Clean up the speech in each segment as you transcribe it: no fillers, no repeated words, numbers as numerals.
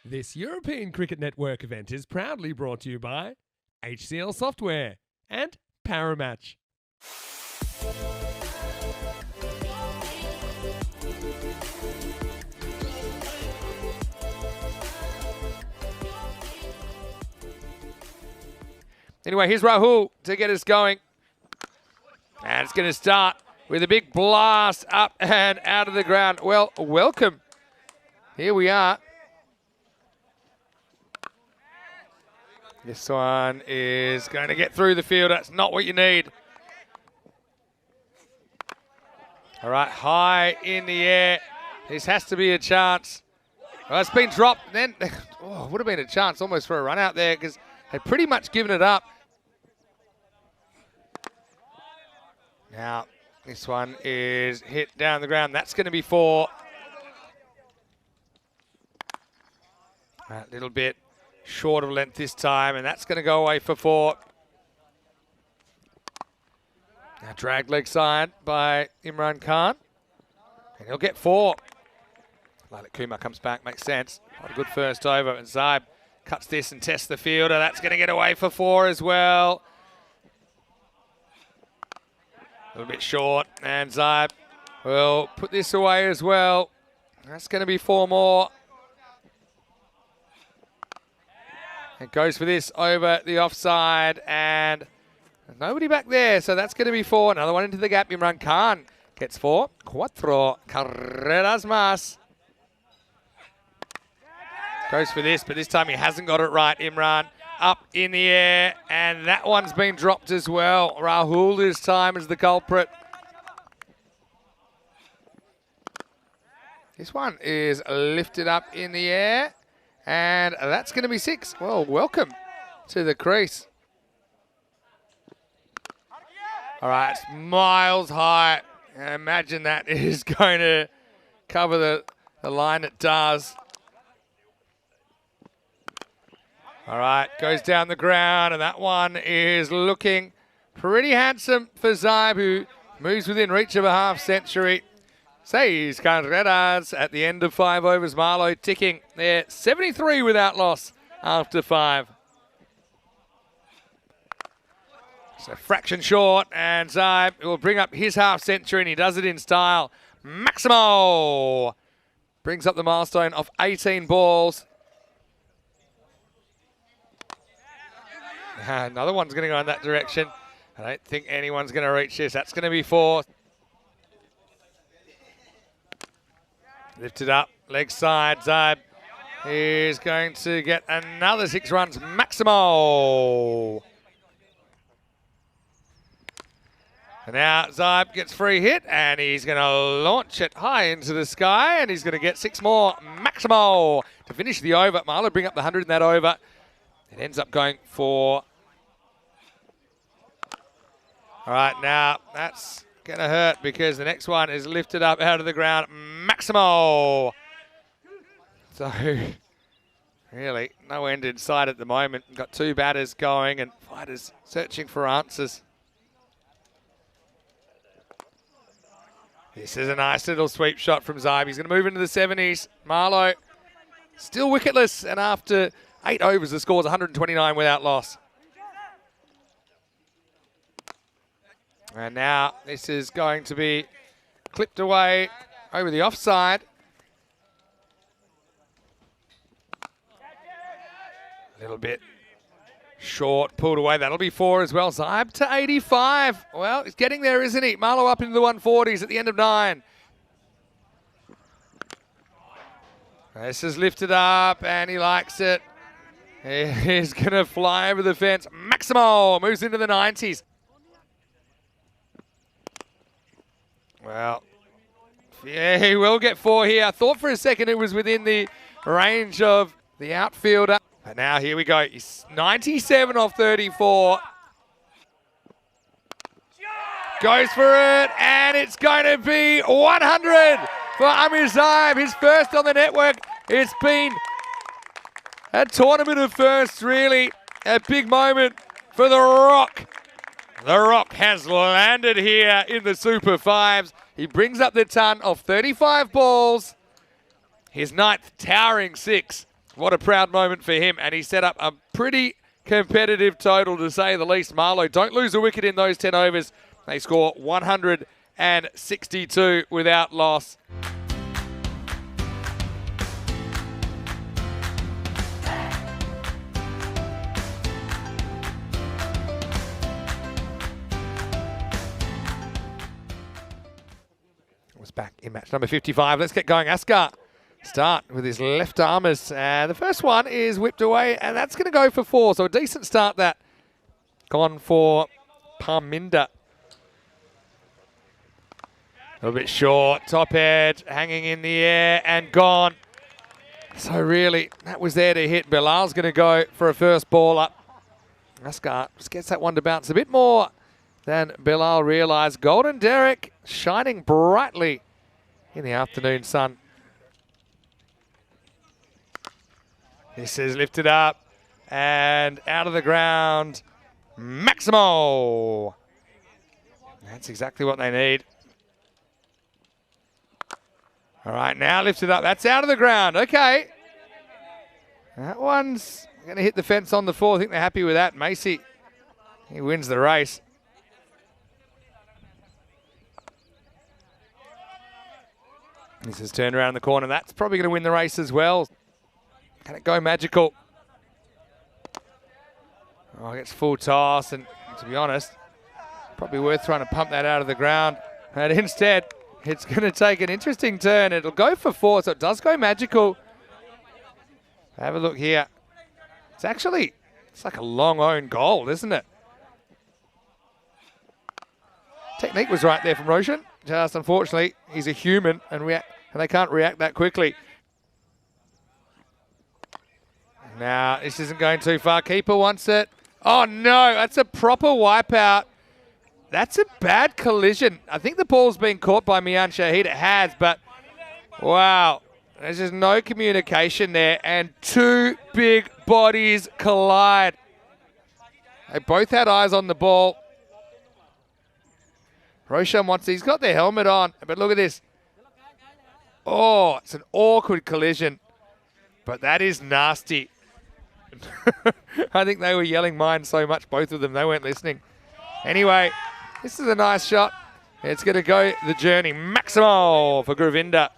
This European Cricket Network event is proudly brought to you by HCL Software and Paramatch. Anyway, here's Rahul to get us going. And it's going to start with a big blast up and out of the ground. Well, welcome. Here we are. This one is going to get through the field. That's not what you need. All right, high in the air. This has to be a chance. Well, it's been dropped. Then, would have been a chance almost for a run out there because they'd pretty much given it up. Now, this one is hit down the ground. That's going to be 4. A little bit short of length this time, and that's going to go away for 4. Now dragged leg side by Imran Khan, and he'll get 4. Lalit Kumar comes back, makes sense. What a good first over, and Zaib cuts this and tests the fielder. That's going to get away for 4 as well. A little bit short, and Zaib will put this away as well. That's going to be 4 more. It goes for this over the offside, and nobody back there, so that's going to be 4. Another one into the gap. Imran Khan gets 4. 4 carreras más. Goes for this, but this time he hasn't got it right. Imran up in the air, and that one's been dropped as well. Rahul this time is the culprit. This one is lifted up in the air, and that's going to be 6. Well, welcome to the crease. All right, it's miles high. Imagine that is going to cover the line it does. All right, goes down the ground, and that one is looking pretty handsome for Zaib, who moves within reach of a half century. 6 carreras at the end of 5 overs. Marlow ticking there, 73 without loss after 5. So fraction short, and Zaib will bring up his half century, and he does it in style. Maximo brings up the milestone of 18 balls. Another one's going to go in that direction. I don't think anyone's going to reach this. That's going to be 4. Lifted up, leg side. Zaib is going to get another 6 runs. Maximo. And now Zaib gets free hit, and he's going to launch it high into the sky, and he's going to get 6 more. Maximo to finish the over. Marlow bring up the 100 in that over. It ends up going for... All right, now that's going to hurt because the next one is lifted up out of the ground. Maximo. So, really, no end in sight at the moment. We've got 2 batters going and fighters searching for answers. This is a nice little sweep shot from Zaib. He's going to move into the 70s. Marlow still wicketless, and after 8 overs, the score's 129 without loss. And now this is going to be clipped away over the offside. A little bit short, pulled away. That'll be 4 as well. Zaib to 85. Well, he's getting there, isn't he? Marlow up into the 140s at the end of 9. This is lifted up, and he likes it. He's going to fly over the fence. Maximo moves into the 90s. Well, yeah, he will get 4 here. I thought for a second it was within the range of the outfielder. But now here we go. He's 97 off 34. Goes for it, and it's going to be 100 for Amir Zaib. His first on the network. It's been a tournament of firsts, really. A big moment for The Rock. The Rock has landed here in the Super 5s. He brings up the ton of 35 balls. His 9th towering 6 What a proud moment for him. And he set up a pretty competitive total, to say the least. Marlow don't lose a wicket in those 10 overs. They score 162 without loss. Was back in match number 55. Let's get going. Askar start with his left armers. And the first one is whipped away, and that's going to go for 4. So a decent start that. Gone for Parminder. A little bit short. Top edge hanging in the air and gone. So really, that was there to hit. Bilal's going to go for a first ball up. Askar just gets that one to bounce a bit more than Bilal realised. Golden Derek shining brightly in the afternoon sun. This is lifted up and out of the ground. Maximo. That's exactly what they need. All right, now lifted up. That's out of the ground. Okay. That one's going to hit the fence on the 4. I think they're happy with that. Macy, he wins the race. This is turned around the corner. That's probably going to win the race as well. Can it go magical? Oh, it gets full toss, and to be honest, probably worth trying to pump that out of the ground. And instead, it's going to take an interesting turn. It'll go for 4, so it does go magical. Have a look here. It's like a long own goal, isn't it? Technique was right there from Roshan. Just unfortunately, he's a human and they can't react that quickly. Now, this isn't going too far. Keeper wants it. Oh, no, that's a proper wipeout. That's a bad collision. I think the ball's been caught by Mian Shahid. It has, but wow. There's just no communication there, and 2 big bodies collide. They both had eyes on the ball. Roshan he's got their helmet on, but look at this. Oh, it's an awkward collision, but that is nasty. I think they were yelling mine so much, both of them, they weren't listening. Anyway, this is a nice shot. It's going to go the journey. Maximo for Govinda.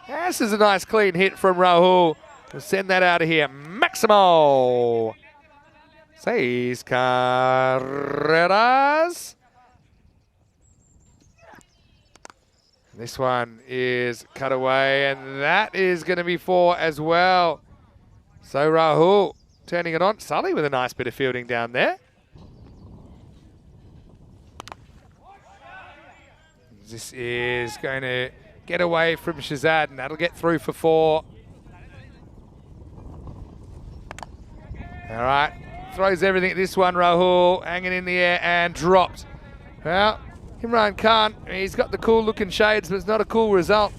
This is a nice clean hit from Rahul. We'll send that out of here. Maximo. 6 carreras. This one is cut away, and that is going to be 4 as well. So Rahul turning it on. Sully with a nice bit of fielding down there. This is going to get away from Shazad, and that'll get through for 4. All right, throws everything at this one, Rahul, hanging in the air and dropped. Well, Imran Khan, he's got the cool looking shades, but it's not a cool result.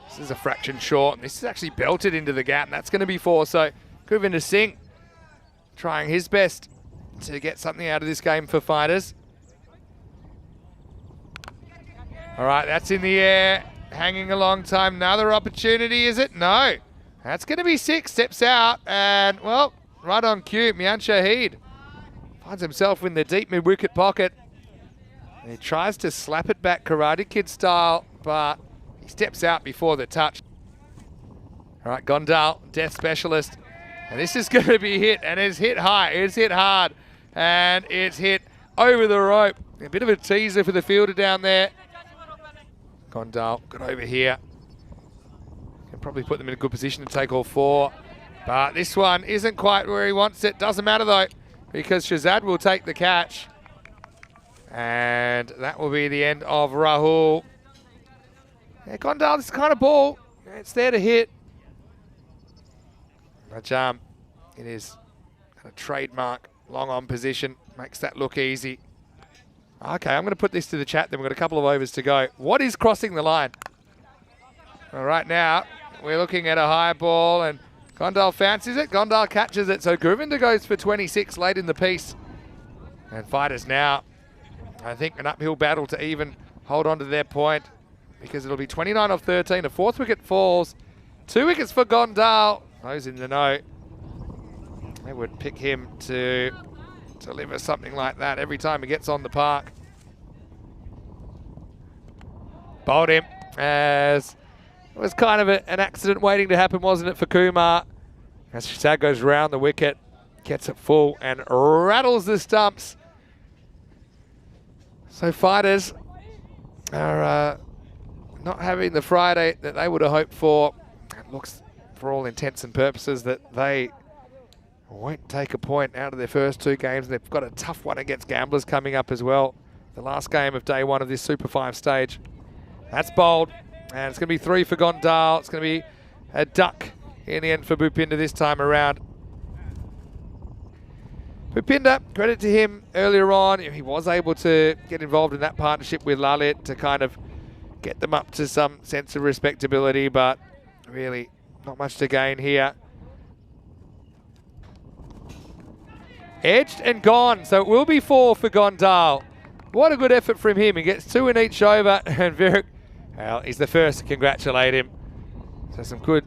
This is a fraction short. This is actually belted into the gap, and that's going to be 4. So Govinda Singh trying his best to get something out of this game for fighters. All right, that's in the air, hanging a long time. Another opportunity, is it? No. That's going to be 6, steps out, and, well, right on cue, Mian Shahid finds himself in the deep mid-wicket pocket. And he tries to slap it back Karate Kid style, but he steps out before the touch. All right, Gondal, death specialist. And this is going to be hit, and it's hit high, it's hit hard, and it's hit over the rope. A bit of a teaser for the fielder down there. Gondal got over here. Can probably put them in a good position to take all 4. But this one isn't quite where he wants it. Doesn't matter though, because Shazad will take the catch. And that will be the end of Rahul. Yeah, Gondal, this kind of ball, it's there to hit. But it is kind of trademark long on position. Makes that look easy. Okay, I'm going to put this to the chat, then we've got a couple of overs to go. What is crossing the line? Well, right now, we're looking at a high ball, and Gondal fancies it. Gondal catches it, so Govinda goes for 26 late in the piece. And fighters now, I think, an uphill battle to even hold on to their point. because it'll be 29 off 13. A fourth wicket falls. 2 wickets for Gondal. Those in the know, they would pick him to deliver something like that every time he gets on the park. Bowled him, as it was kind of an accident waiting to happen, wasn't it, for Kumar? As Shazad goes round the wicket, gets it full and rattles the stumps. So fighters are not having the Friday that they would have hoped for. It looks, for all intents and purposes, that they won't take a point out of their first 2 games. They've got a tough one against Gamblers coming up as well. The last game of day 1 of this Super 5 stage. That's bowled, and it's going to be 3 for Gondal. It's going to be a duck in the end for Bhupinder this time around. Bhupinder, credit to him earlier on. He was able to get involved in that partnership with Lalit to kind of get them up to some sense of respectability, but really not much to gain here. Edged and gone, so it will be 4 for Gondal. What a good effort from him. He gets 2 in each over, and Virik, well, he's the first to congratulate him. So some good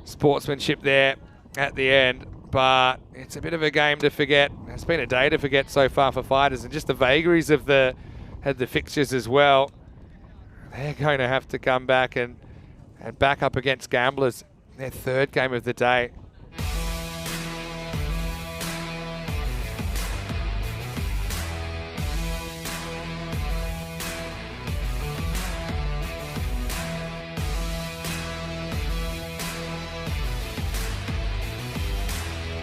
sportsmanship there at the end, but it's a bit of a game to forget. It's been a day to forget so far for fighters, and just the vagaries of the fixtures as well. They're going to have to come back and back up against Gamblers, their 3rd game of the day.